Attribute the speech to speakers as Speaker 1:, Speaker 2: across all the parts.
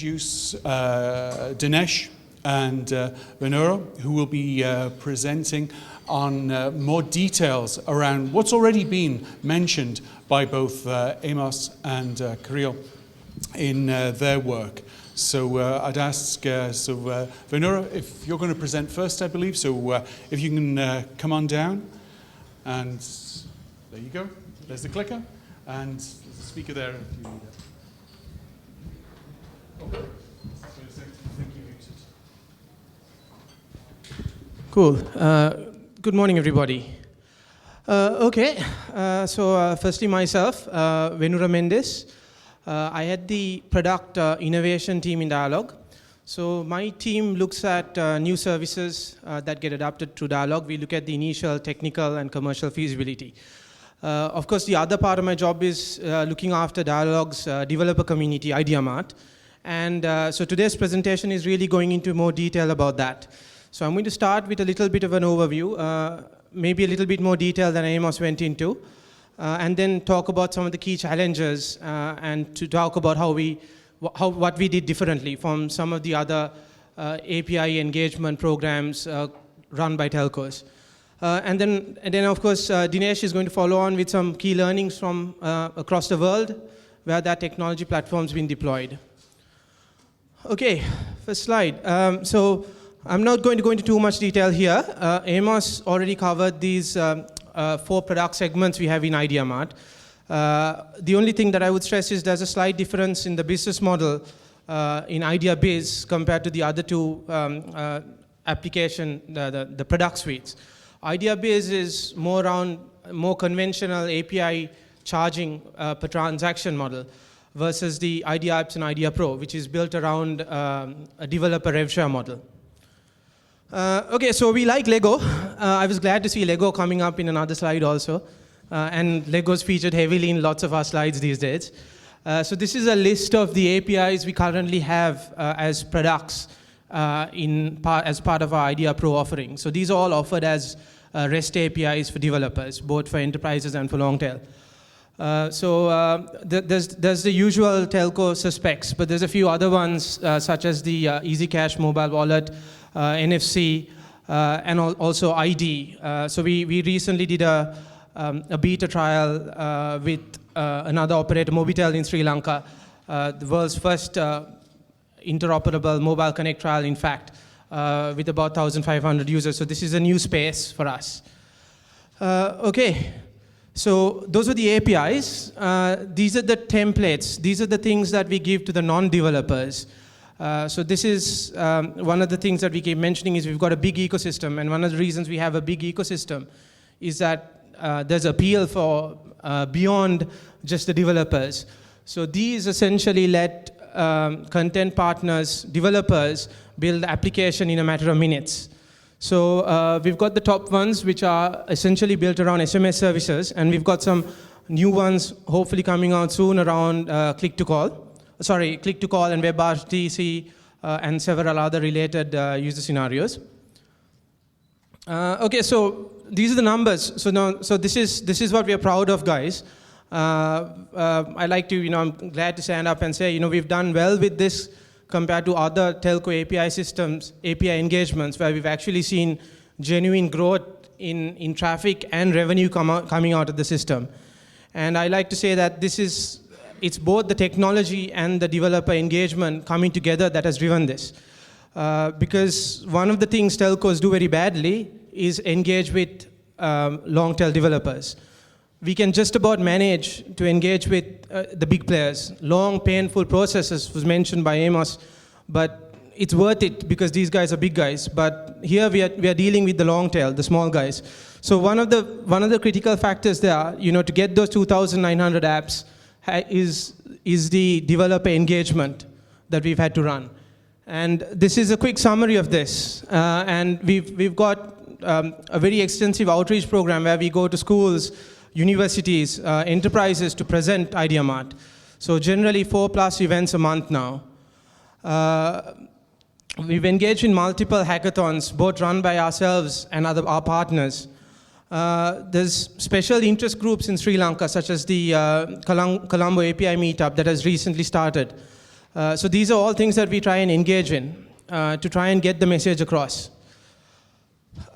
Speaker 1: introduce Dinesh and Venura, who will be presenting on more details around what's already been mentioned by both Amos and Kirill in their work. So I'd ask, Venura, if you're going to present first, I believe, so if you can come on down, and there you go, there's the clicker, and there's a speaker there if you need it. Oh.
Speaker 2: Cool. Good morning, everybody. Firstly myself, Venura Mendis. I had the product innovation team in Dialog. So my team looks at new services that get adopted through Dialog. We look at the initial technical and commercial feasibility. Of course, the other part of my job is looking after Dialog's developer community, IdeaMart. And so today's presentation is really going into more detail about that. So I'm going to start with a little bit of an overview, maybe a little bit more detail than Amos went into, and then talk about some of the key challenges and to talk about what we did differently from some of the other API engagement programs run by telcos. And then of course, Dinesh is going to follow on with some key learnings from across the world where that technology platform's been deployed. Okay, first slide. So I'm not going to go into too much detail here. Amos already covered these 4 product segments we have in IdeaMart. The only thing that I would stress is there's a slight difference in the business model in IdeaBiz compared to the other 2 application, the product suites. IdeaBiz is more conventional API charging per transaction model versus the Idea Apps and Idea Pro, which is built around a developer rev share model. Okay, so we like Lego. I was glad to see Lego coming up in another slide also. And Lego's featured heavily in lots of our slides these days. So this is a list of the APIs we currently have as products as part of our Idea Pro offering. So these are all offered as REST APIs for developers, both for enterprises and for long tail. There's the usual telco suspects, but there's a few other ones such as the EasyCash mobile wallet, NFC, and also ID. So we recently did a beta trial with another operator, Mobitel in Sri Lanka, the world's first interoperable mobile connect trial, in fact, with about 1,500 users. So this is a new space for us. Okay. So those are the APIs. These are the templates. These are the things that we give to the non-developers. So this is one of the things that we keep mentioning is we've got a big ecosystem. And one of the reasons we have a big ecosystem is that there's appeal for beyond just the developers. So these essentially let content partners, developers, build application in a matter of minutes. So we've got the top ones, which are essentially built around SMS services, and we've got some new ones hopefully coming out soon around click-to-call and WebRTC and several other related user scenarios. Okay, so these are the numbers. So this is what we are proud of, guys. I like to, I'm glad to stand up and say, we've done well with this compared to other telco API systems, API engagements, where we've actually seen genuine growth in traffic and revenue coming out of the system. And I like to say that it's both the technology and the developer engagement coming together that has driven this. Because one of the things telcos do very badly is engage with long-tail developers. We can just about manage to engage with the big players. Long, painful processes was mentioned by Amos, but it's worth it because these guys are big guys. But here we are dealing with the long tail, the small guys. So one of the critical factors there, to get those 2,900 apps is the developer engagement that we've had to run. And this is a quick summary of this. And we've got a very extensive outreach program where we go to schools, universities, enterprises to present IdeaMart. So generally 4+ events a month now. We've engaged in multiple hackathons, both run by ourselves and our partners. There's special interest groups in Sri Lanka, such as the Colombo API meetup that has recently started. So these are all things that we try and engage in to try and get the message across.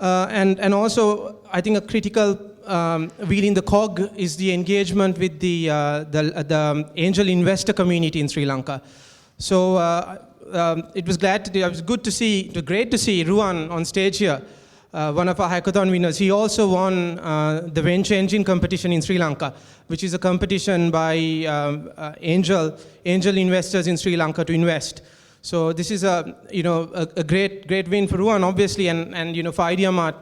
Speaker 2: And also, I think a critical wheel in the cog is the engagement with the angel investor community in Sri Lanka. So it was great to see Ruan on stage here, one of our hackathon winners. He also won the Venture Engine competition in Sri Lanka, which is a competition by angel investors in Sri Lanka to invest. So this is a great win for Ruan, obviously, and for IdeaMart.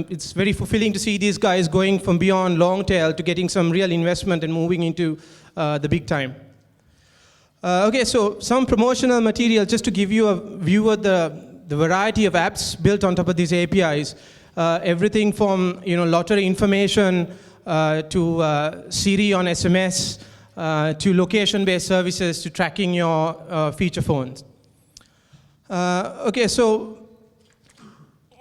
Speaker 2: It's very fulfilling to see these guys going from beyond long tail to getting some real investment and moving into the big time. Okay, so some promotional material just to give you a view of the variety of apps built on top of these APIs. Everything from lottery information to Siri on SMS to location-based services to tracking your feature phones. Okay, so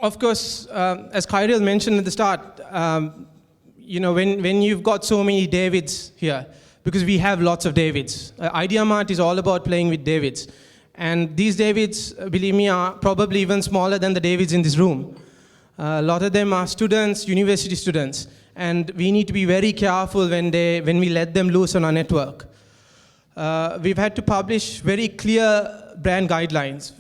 Speaker 2: of course, as Kyril mentioned at the start, when you've got so many Davids here, because we have lots of Davids. IdeaMart is all about playing with Davids. And these Davids, believe me, are probably even smaller than the Davids in this room. A lot of them are students, university students. And we need to be very careful when we let them loose on our network. We've had to publish very clear brand guidelines.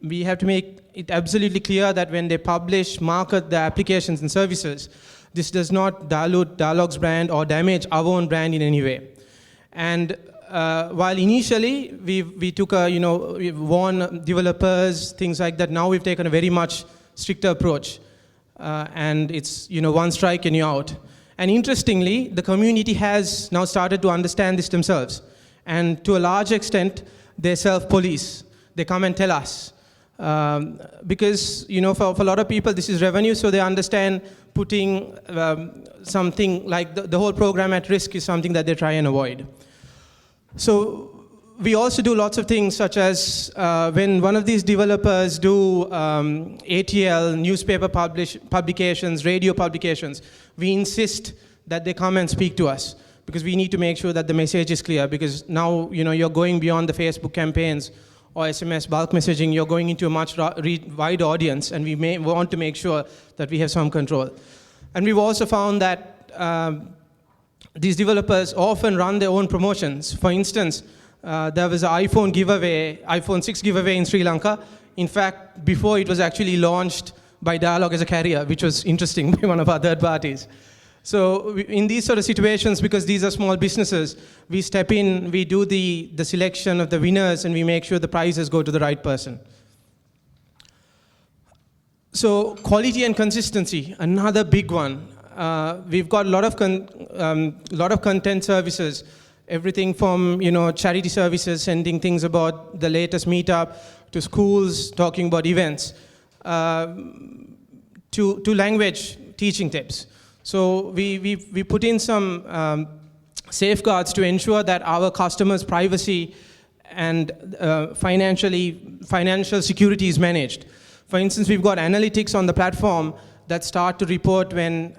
Speaker 2: We have to make it absolutely clear that when they publish, market the applications and services, this does not dilute Dialog's brand or damage our own brand in any way. And while initially we took we warned developers, things like that, now we've taken a very much stricter approach. And it's one strike and you're out. And interestingly, the community has now started to understand this themselves. And to a large extent, they self-police. They come and tell us. Because for a lot of people, this is revenue, so they understand putting something like the whole program at risk is something that they try and avoid. So we also do lots of things such as when one of these developers do ATL, newspaper publications, radio publications, we insist that they come and speak to us because we need to make sure that the message is clear, because now you're going beyond the Facebook campaigns or SMS bulk messaging, you're going into a much wide audience, and we want to make sure that we have some control. And we've also found that these developers often run their own promotions. For instance, there was an iPhone 6 giveaway in Sri Lanka. In fact, before it was actually launched by Dialog as a carrier, which was interesting, by one of our third parties. So in these sort of situations, because these are small businesses, we step in, we do the selection of the winners, and we make sure the prizes go to the right person. So quality and consistency, another big one. We've got a lot of content services, everything from charity services, sending things about the latest meetup, to schools talking about events, to language teaching tips. So we put in some safeguards to ensure that our customers' privacy and financial security is managed. For instance, we've got analytics on the platform that start to report when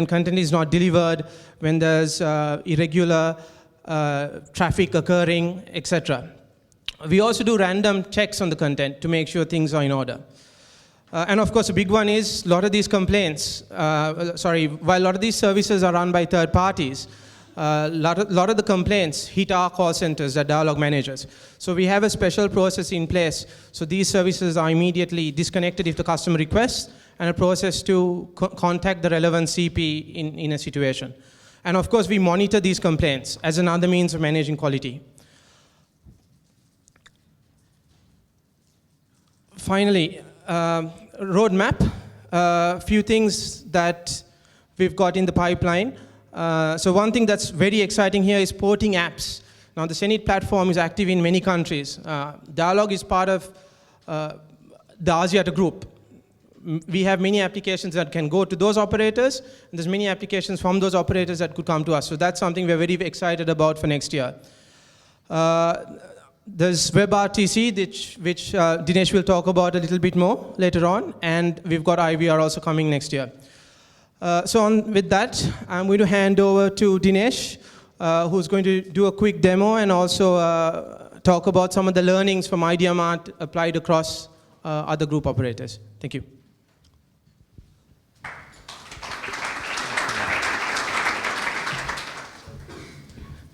Speaker 2: content is not delivered, when there's irregular traffic occurring, etc. We also do random checks on the content to make sure things are in order. And of course, a big one is a lot of these complaints, while a lot of these services are run by third parties, a lot of the complaints hit our call centers at Dialog managers. So we have a special process in place. So these services are immediately disconnected if the customer requests, and a process to contact the relevant CP in a situation. And of course, we monitor these complaints as another means of managing quality. Finally, roadmap, a few things that we've got in the pipeline. So one thing that's very exciting here is porting apps. Now the hSenid platform is active in many countries. Dialog is part of the Axiata group. We have many applications that can go to those operators, and there's many applications from those operators that could come to us. So that's something we're very excited about for next year. There's WebRTC, which Dinesh will talk about a little bit more later on, and we've got IVR also coming next year. With that, I'm going to hand over to Dinesh, who's going to do a quick demo and also talk about some of the learnings from Idea Mart applied across other group operators. Thank you.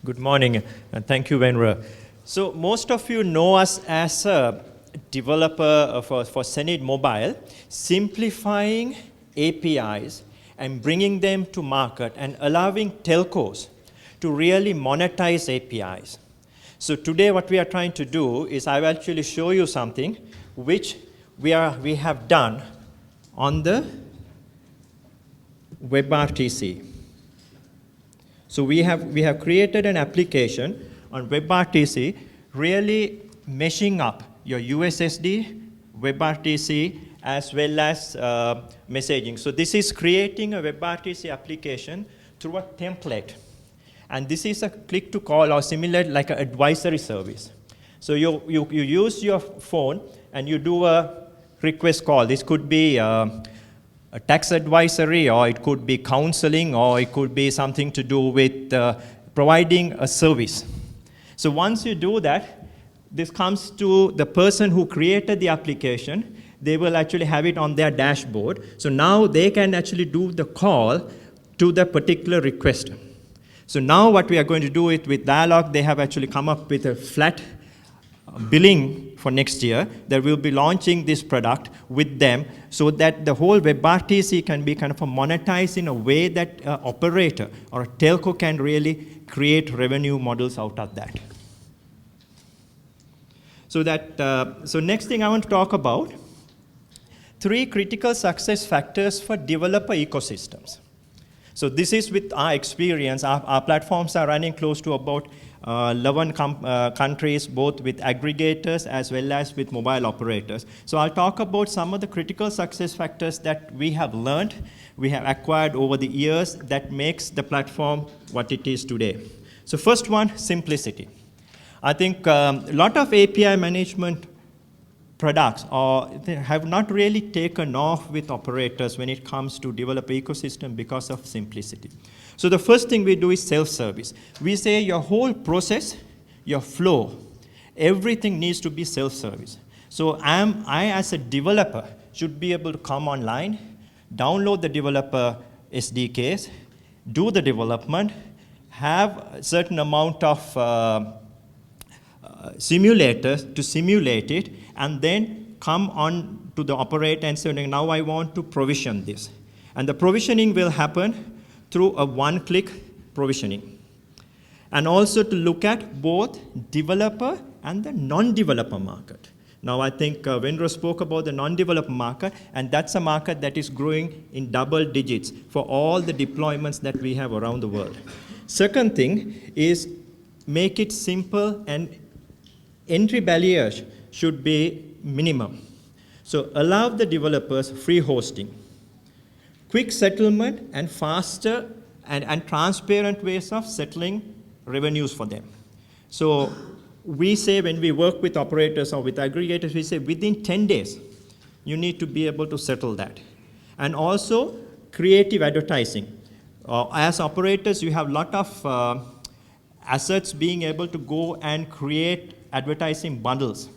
Speaker 3: Good morning, and thank you, Venura. So most of you know us as a developer for hSenid Mobile, simplifying APIs and bringing them to market and allowing telcos to really monetize APIs. So today what we are trying to do is I will actually show you something which we have done on the WebRTC. So we have created an application on WebRTC, really meshing up your USSD, WebRTC, as well as messaging. So this is creating a WebRTC application through a template. And this is a click to call or similar like an advisory service. So you use your phone and you do a request call. This could be a tax advisory, or it could be counseling, or it could be something to do with providing a service. So once you do that, this comes to the person who created the application. They will actually have it on their dashboard. So now they can actually do the call to the particular request. So now what we are going to do it with Dialog, they have actually come up with a flat billing for next year that will be launching this product with them so that the whole WebRTC can be kind of a monetized in a way that an operator or a telco can really create revenue models out of that. So next thing I want to talk about, 3 critical success factors for developer ecosystems. So this is with our experience. Our platforms are running close to about 11 countries, both with aggregators as well as with mobile operators. So I'll talk about some of the critical success factors that we have learned, we have acquired over the years that makes the platform what it is today. So first one, simplicity. I think a lot of API management products they have not really taken off with operators when it comes to developer ecosystem because of simplicity. So the first thing we do is self-service. We say your whole process, your flow, everything needs to be self-service. So I as a developer should be able to come online, download the developer SDKs, do the development, have a certain amount of simulators to simulate it, and then come on to the operator and say, now I want to provision this. And the provisioning will happen through a one-click provisioning. And also to look at both developer and the non-developer market. Now I think Venura spoke about the non-developer market, and that's a market that is growing in double digits for all the deployments that we have around the world. Second thing is make it simple, and entry barriers should be minimum. So allow the developers free hosting, quick settlement, and faster and transparent ways of settling revenues for them. So we say when we work with operators or with aggregators, we say within 10 days, you need to be able to settle that. And also creative advertising. As operators, you have a lot of assets being able to go and create advertising bundles.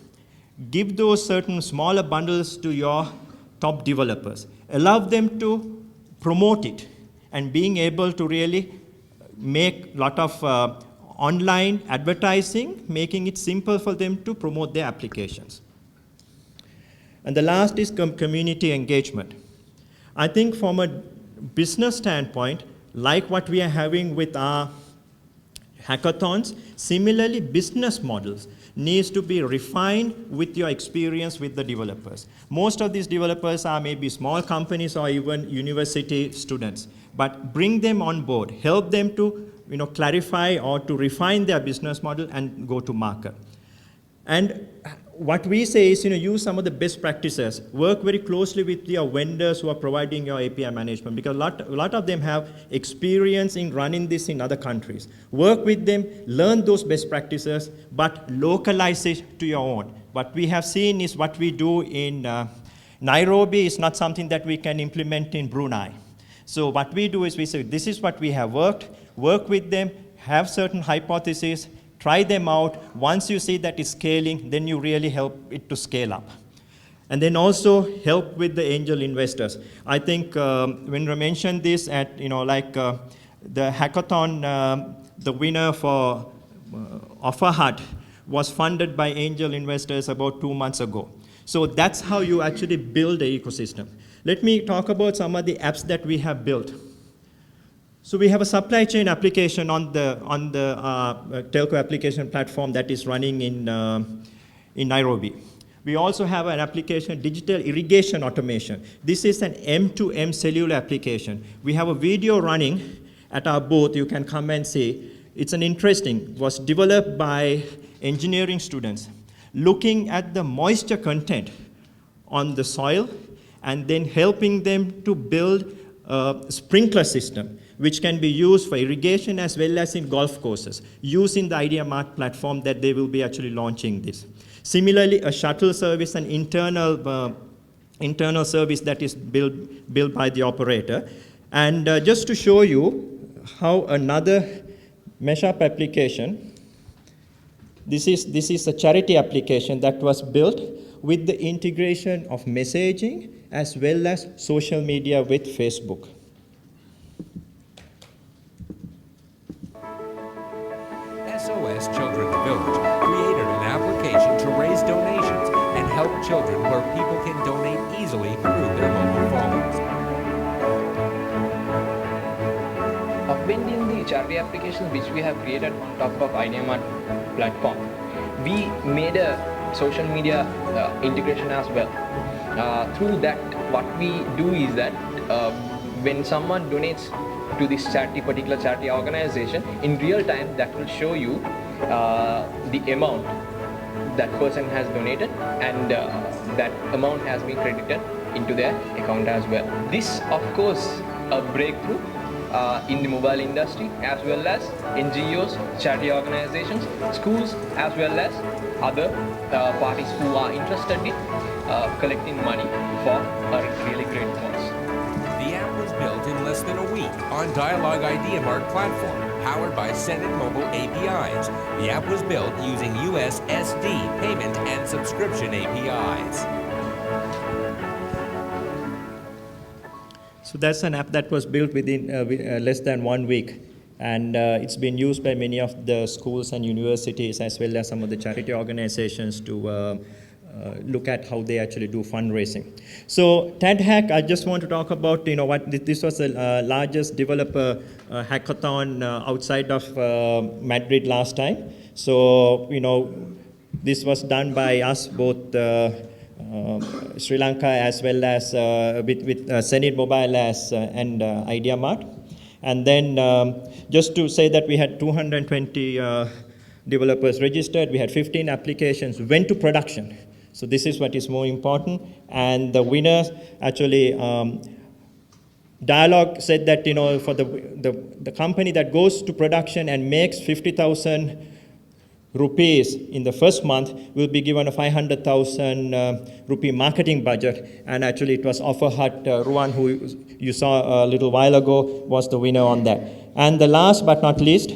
Speaker 3: Give those certain smaller bundles to your top developers. Allow them to promote it, and being able to really make a lot of online advertising, making it simple for them to promote their applications. And the last is community engagement. I think from a business standpoint, like what we are having with our hackathons, similarly business models needs to be refined with your experience with the developers. Most of these developers are maybe small companies or even university students, but bring them on board, help them to clarify or to refine their business model and go to market. And what we say is, use some of the best practices. Work very closely with your vendors who are providing your API management, because a lot of them have experience in running this in other countries. Work with them, learn those best practices, but localize it to your own. What we have seen is what we do in Nairobi is not something that we can implement in Brunei. So what we do is we say, this is what we have worked, work with them, have certain hypotheses, try them out. Once you see that it's scaling, then you really help it to scale up. And then also help with the angel investors. I think Venura mentioned this at, the hackathon, the winner for Offer Hut was funded by angel investors about 2 months ago. So that's how you actually build an ecosystem. Let me talk about some of the apps that we have built. So we have a supply chain application on the Telco application platform that is running in Nairobi. We also have an application, digital irrigation automation. This is an M2M cellular application. We have a video running at our booth. You can come and see. It's it was developed by engineering students looking at the moisture content on the soil and then helping them to build a sprinkler system which can be used for irrigation as well as in golf courses, using the Idea Mart platform that they will be actually launching this. Similarly, a shuttle service, an internal service that is built by the operator. And just to show you how another mesh-up application, this is a charity application that was built with the integration of messaging as well as social media with Facebook.
Speaker 4: SOS Children's Village created an application to raise donations and help children where people can donate easily through their mobile phones.
Speaker 5: Augmenting the charity applications which we have created on top of IdeaMart platform, we made a social media integration as well. Through that, what we do is that when someone donates to this particular charity organization, in real time that will show you the amount that person has donated, and that amount has been credited into their account as well. This, of course, a breakthrough in the mobile industry, as well as NGOs, charity organizations, schools, as well as other parties who are interested in collecting money for a really great cause.
Speaker 4: The app was built in less than a week on Dialog IdeaMart platform, powered by hSenid mobile APIs. The app was built using USSD payment and subscription APIs.
Speaker 3: So that's an app that was built within less than 1 week. And it's been used by many of the schools and universities as well as some of the charity organizations to look at how they actually do fundraising. So TADHack, I just want to talk about, what this was the largest developer hackathon outside of Madrid last time. So, this was done by us, both Sri Lanka as well as with hSenid Mobile and IdeaMart. And then just to say that we had 220 developers registered, we had 15 applications, went to production. So this is what is more important. And the winners actually, Dialog said that, for the company that goes to production and makes 50,000 rupees in the first month will be given a 500,000 rupee marketing budget. And actually it was Offer Hut, Ruan, who you saw a little while ago, was the winner on that. And the last but not least,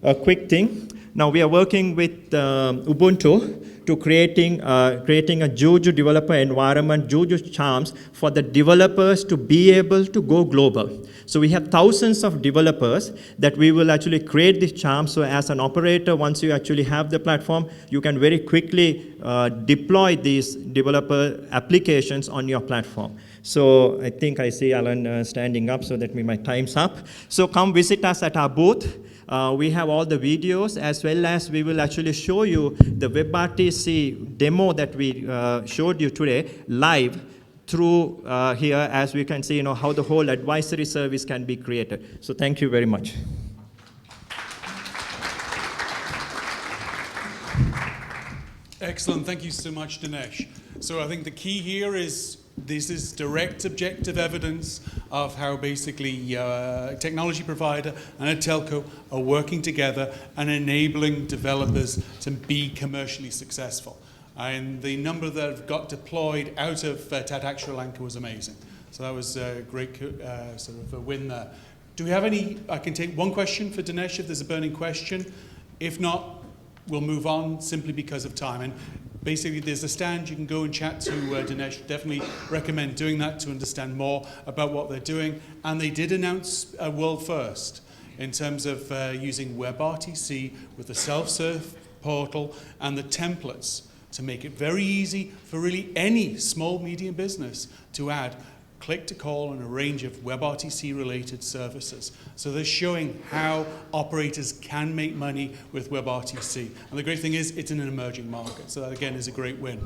Speaker 3: a quick thing. Now we are working with Ubuntu to creating a Juju developer environment, Juju charms, for the developers to be able to go global. So we have thousands of developers that we will actually create this charm. So as an operator, once you actually have the platform, you can very quickly deploy these developer applications on your platform. So I think I see Alan standing up, so that my time's up. So come visit us at our booth. We have all the videos, as well as we will actually show you the WebRTC demo that we showed you today live through here, as we can see, how the whole advisory service can be created. So thank you very much.
Speaker 1: Excellent. Thank you so much, Dinesh. So I think the key here is this is direct objective evidence of how basically a technology provider and a telco are working together and enabling developers to be commercially successful. And the number that have got deployed out of TADHack Sri Lanka was amazing. So that was a great sort of a win there. Do we have any? I can take one question for Dinesh if there's a burning question. If not, we'll move on simply because of time. And basically, there's a stand. You can go and chat to Dinesh. Definitely recommend doing that to understand more about what they're doing. And they did announce a world first in terms of using WebRTC with the self-serve portal and the templates to make it very easy for really any small, medium business to add click-to-call and a range of WebRTC-related services. So they're showing how operators can make money with WebRTC. And the great thing is, it's in an emerging market. So that, again, is a great win.